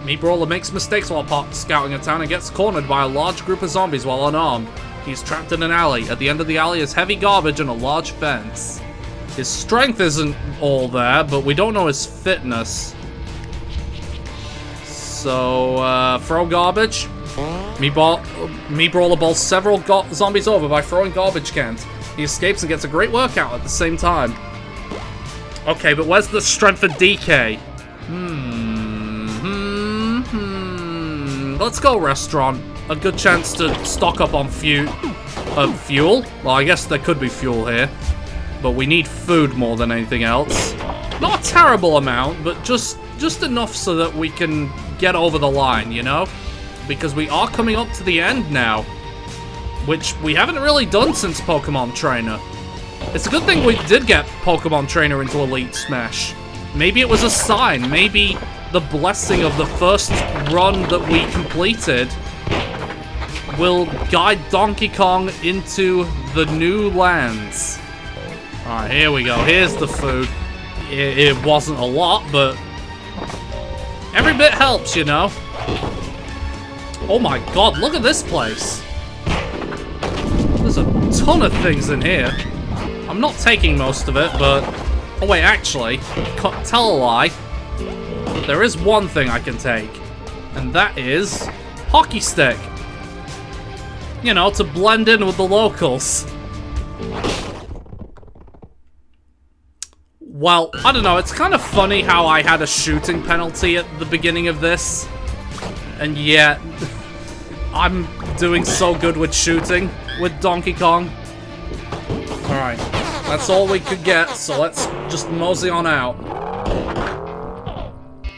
Meat Brawler makes mistakes while scouting a town and gets cornered by a large group of zombies while unarmed. He's trapped in an alley. At the end of the alley is heavy garbage and a large fence. His strength isn't all there, but we don't know his fitness. So, throw garbage. Meat Brawler bowls several zombies over by throwing garbage cans. He escapes and gets a great workout at the same time. Okay, but where's the strength of DK? Let's go restaurant. A good chance to stock up on fuel. Well, I guess there could be fuel here. But we need food more than anything else. Not a terrible amount, but just enough so that we can get over the line, you know? Because we are coming up to the end now. Which we haven't really done since Pokemon Trainer. It's a good thing we did get Pokemon Trainer into Elite Smash. Maybe it was a sign. Maybe the blessing of the first run that we completed will guide Donkey Kong into the new lands. Alright, here we go. Here's the food. It wasn't a lot, but every bit helps, you know? Oh my god, look at this place. There's a ton of things in here. I'm not taking most of it, but... Oh wait, actually, tell a lie. There is one thing I can take, and that is hockey stick. You know, to blend in with the locals. Well, I don't know, it's kind of funny how I had a shooting penalty at the beginning of this, and yet I'm doing so good with shooting with Donkey Kong. Alright, that's all we could get, so let's just mosey on out.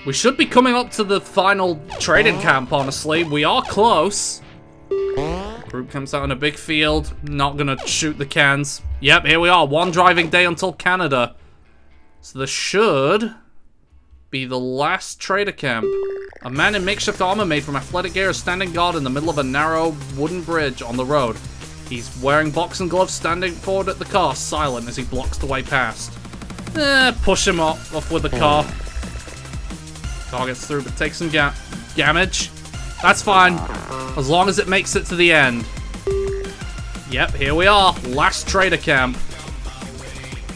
We should be coming up to the final trading camp, honestly. We are close. Group camps out in a big field. Not gonna shoot the cans. Yep, here we are. One driving day until Canada. So this should be the last trader camp. A man in makeshift armor made from athletic gear is standing guard in the middle of a narrow wooden bridge on the road. He's wearing boxing gloves, standing forward at the car, silent as he blocks the way past. Push him off with the car. Car gets through, but takes some damage. That's fine, as long as it makes it to the end. Yep, here we are, last trader camp.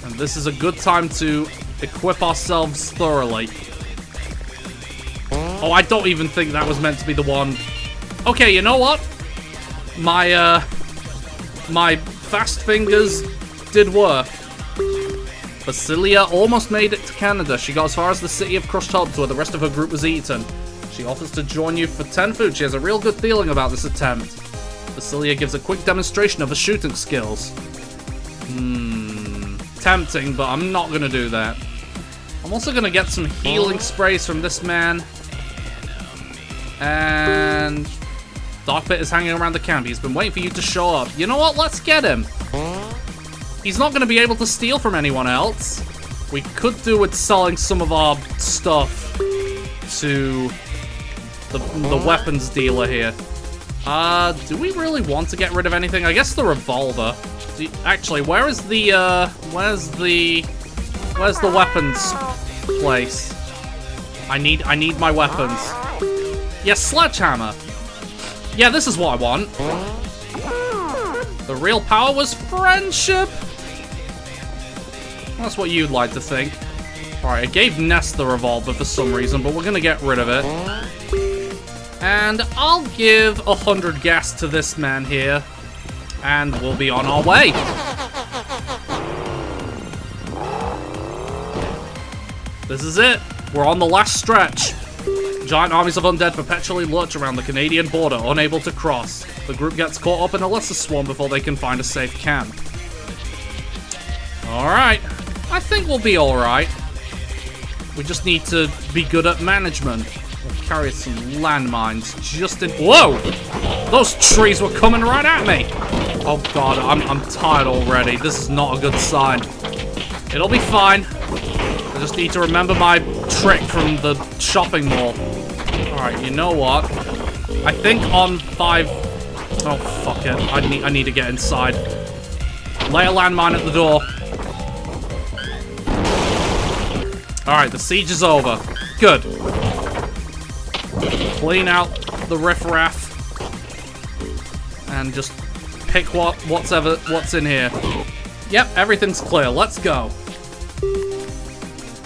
And this is a good time to equip ourselves thoroughly. Oh, I don't even think that was meant to be the one. Okay, you know what? My fast fingers did work. Basilia almost made it to Canada. She got as far as the city of Crushed Hubs, where the rest of her group was eaten. She offers to join you for 10 food. She has a real good feeling about this attempt. Basilia gives a quick demonstration of her shooting skills. Tempting, but I'm not gonna do that. I'm also gonna get some healing sprays from this man. And Dark Pit is hanging around the camp. He's been waiting for you to show up. You know what? Let's get him. he's not going to be able to steal from anyone else. We could do with selling some of our stuff to the weapons dealer here. Do we really want to get rid of anything? I guess the revolver. Actually, where's the weapons place? I need my weapons. Yes, sledgehammer. Yeah, this is what I want. The real power was friendship. That's what you'd like to think. Alright, I gave Ness the revolver for some reason, but we're gonna get rid of it. And I'll give 100 gas to this man here. And we'll be on our way. This is it. We're on the last stretch. Giant armies of undead perpetually lurch around the Canadian border, unable to cross. The group gets caught up in a lesser swarm before they can find a safe camp. Alright. I think we'll be alright. We just need to be good at management. We'll carry some landmines just in... Whoa! Those trees were coming right at me! Oh god, I'm tired already. This is not a good sign. It'll be fine. I just need to remember my trick from the shopping mall. Alright, you know what? I think on 5... Oh, fuck it. I need to get inside. Lay a landmine at the door. Alright, the siege is over. Good. Clean out the riffraff. And just pick what's in here. Yep, everything's clear. Let's go.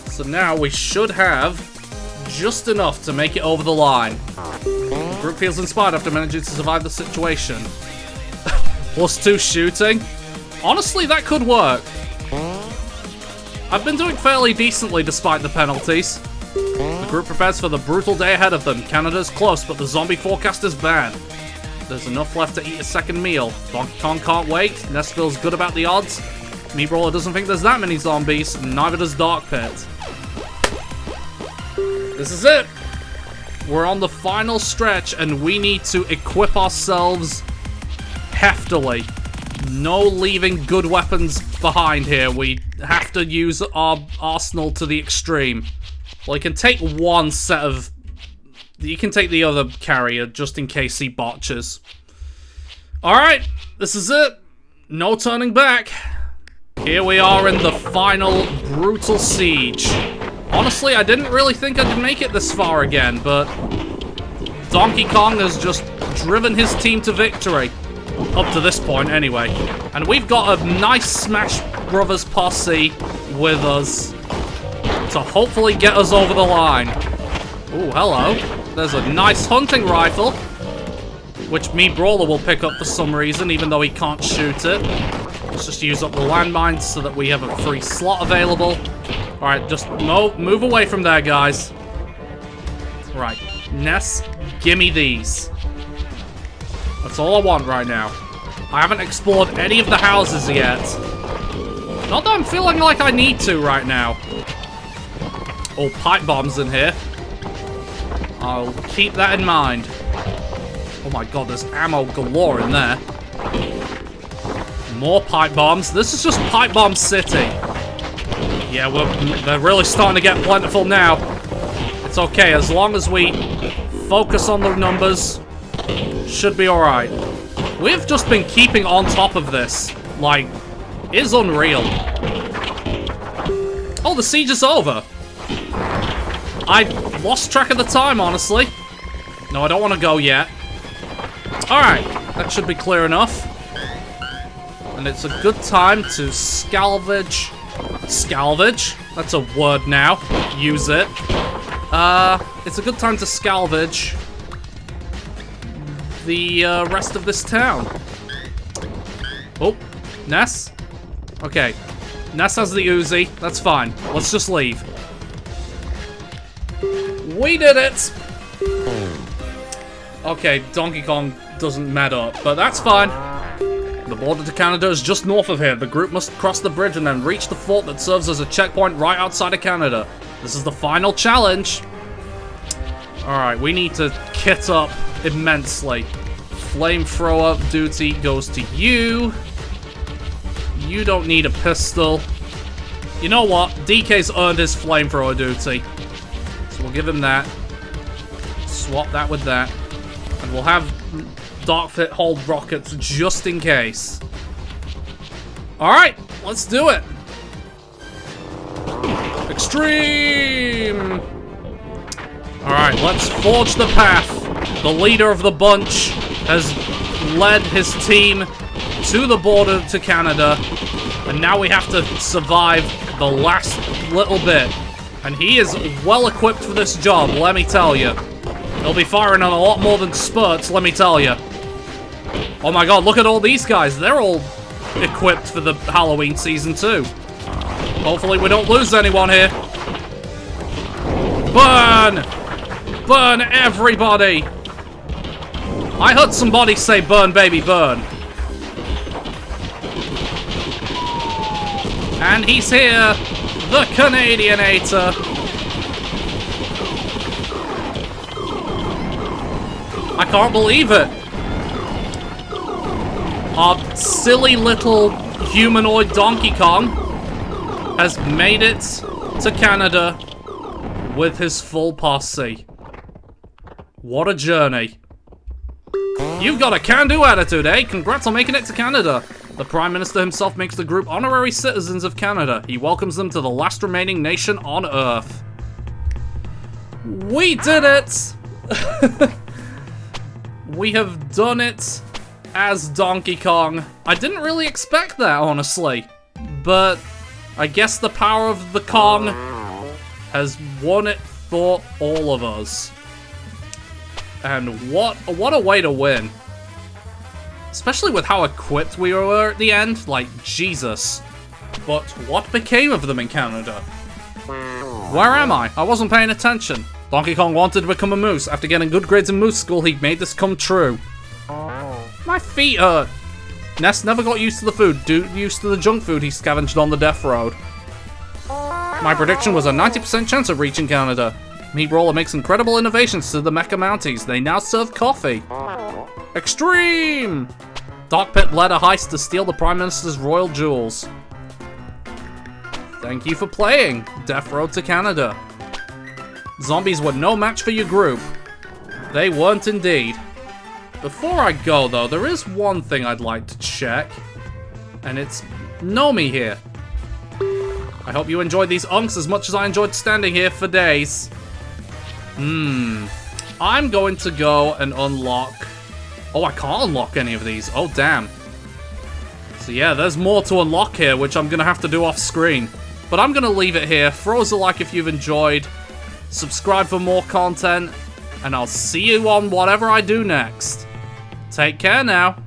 So now we should have just enough to make it over the line. The group feels inspired after managing to survive the situation. +2 shooting. Honestly, that could work. I've been doing fairly decently despite the penalties. The group prepares for the brutal day ahead of them. Canada's close, but the zombie forecast is bad. There's enough left to eat a second meal. Donkey Kong can't wait. Ness feels good about the odds. Meatbrawler doesn't think there's that many zombies, and neither does Dark Pit. This is it. We're on the final stretch, and we need to equip ourselves heftily. No leaving good weapons behind here. We have to use our arsenal to the extreme. Well, you can take one set of... You can take the other carrier just in case he botches. Alright, this is it. No turning back. Here we are in the final brutal siege. Honestly, I didn't really think I could make it this far again, but Donkey Kong has just driven his team to victory. Up to this point, anyway. And we've got a nice Smash Brothers posse with us to hopefully get us over the line. Ooh, hello. There's a nice hunting rifle, which Meatbrawler will pick up for some reason, even though he can't shoot it. Let's just use up the landmines so that we have a free slot available. Alright, just move away from there, guys. Right, Ness, gimme these. That's all I want right now. I haven't explored any of the houses yet. Not that I'm feeling like I need to right now. Oh, pipe bombs in here. I'll keep that in mind. Oh my god, there's ammo galore in there. More pipe bombs. This is just Pipe Bomb City. Yeah, they're really starting to get plentiful now. It's okay, as long as we focus on the numbers, should be alright. We've just been keeping on top of this. Like, it's unreal. Oh, the siege is over. I lost track of the time, honestly. No, I don't want to go yet. Alright, that should be clear enough. And it's a good time to salvage. Salvage? That's a word now. Use it. It's a good time to salvage the rest of this town. Oh, Ness? Okay. Ness has the Uzi. That's fine. Let's just leave. We did it! Okay, Donkey Kong doesn't met up, but that's fine. The border to Canada is just north of here. The group must cross the bridge and then reach the fort that serves as a checkpoint right outside of Canada. This is the final challenge. Alright, we need to kit up immensely. Flamethrower duty goes to you. You don't need a pistol. You know what? DK's earned his flamethrower duty. So we'll give him that. Swap that with that. And we'll have Darkfit hold rockets just in case. Alright, let's do it. Extreme! Alright, let's forge the path. The leader of the bunch has led his team to the border to Canada. And now we have to survive the last little bit. And he is well equipped for this job, let me tell you. He'll be firing on a lot more than spurts, let me tell you. Oh my god, look at all these guys. They're all equipped for the Halloween season too. Hopefully we don't lose anyone here. Burn! Burn everybody! I heard somebody say burn baby burn. And he's here, the Canadianator. I can't believe it. Our silly little humanoid Donkey Kong has made it to Canada with his full posse. What a journey. You've got a can-do attitude, eh? Congrats on making it to Canada. The Prime Minister himself makes the group honorary citizens of Canada. He welcomes them to the last remaining nation on Earth. We did it! We have done it as Donkey Kong. I didn't really expect that, honestly. But I guess the power of the Kong has won it for all of us. And what a way to win. Especially with how equipped we were at the end. Like, Jesus. But what became of them in Canada? Where am I? I wasn't paying attention. Donkey Kong wanted to become a moose. After getting good grades in moose school, he made this come true. My feet hurt. Ness never got used to the food, due used to the junk food he scavenged on the death road. My prediction was a 90% chance of reaching Canada. Meat Roller makes incredible innovations to the Mecha Mounties. They now serve coffee. Extreme! Dark Pit led a heist to steal the Prime Minister's royal jewels. Thank you for playing Death Road to Canada. Zombies were no match for your group. They weren't indeed. Before I go, though, there is one thing I'd like to check. And it's Nomi here. I hope you enjoyed these unks as much as I enjoyed standing here for days. I'm going to go and unlock... Oh, I can't unlock any of these. Oh, damn. So yeah, there's more to unlock here, which I'm going to have to do off screen. But I'm going to leave it here. Throw us a like if you've enjoyed. Subscribe for more content. And I'll see you on whatever I do next. Take care now.